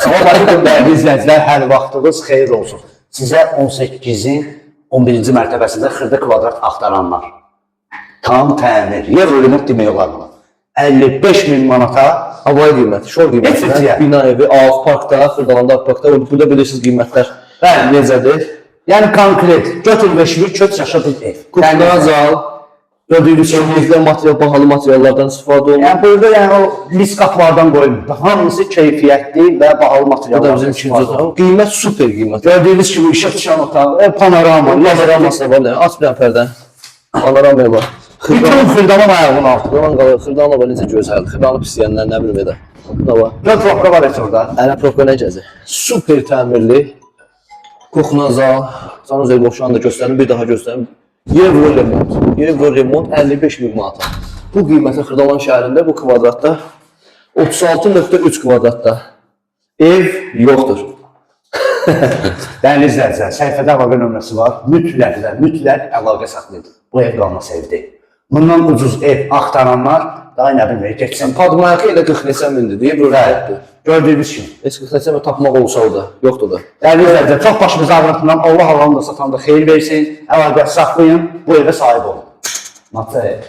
Sabah başlayın dəyərli izləyicilər, hər vaxtınız xeyir olsun. Sizə 18-in 11-ci mərtəbəsində xırda kvadrat axtaranlar. Tam təmir, yer remont demək olar buna. 55.000 manata havai qiyməti, şor qiyməti, bina evi, Ağ Parkda, Xırdalanda Ağ Parkda, burada bilirsiniz qiymətlər necədir? Yəni konkret, götür və şivir, köç yaşa bir ev. Kuxna, zal, gördüyünüz kimi material, bahalı materiallardan istifadə olunur. Yəni burada yəni o list qaplardan qoyulur. Hamısı keyfiyyətli və bahalı materiallardan istifadə olunur. Qiymət super qiymət. Gördüyünüz kimi işıq düşən otağı, panorama, Panoraması var, aç bir pərdən. Panorama var. Bütün xırdalan ayağının altı. Xırdalan necə gözəldir, xırdalanı pisləyənlər nə bilim edə. Burada var. Dörd propka var heç orada. Ərə propka necədir? Super təmirli. Kuxna, zal, can üzəri boşanı da göstərim, bir daha göstərim. Euro remont 55.000 manata. Bu qiymətə Xırdalan şəhərində bu kvadratda 36.3 kvadratda ev yoxdur. Dəyərli izləyicilər, səhifədə əlaqə nömrəsi var. Mütləq əlaqə saxlayın. Bu ev qalmasa ev deyil. Bundan ucuz ev axtaranlar daha nə bilmir, geçsin. Padmayakı elə 40 neçə mindir deyib, bu. Gördüyünüz kimi. Heç 40 neçə min tapmaq olsa o da, yoxdur da. Dəyərli izləyicilər, çox başımız ağrıtından Allah Allah'ın da satanda xeyir versin. Əlaqə saxlayın, bu evə sahib olun. Matı.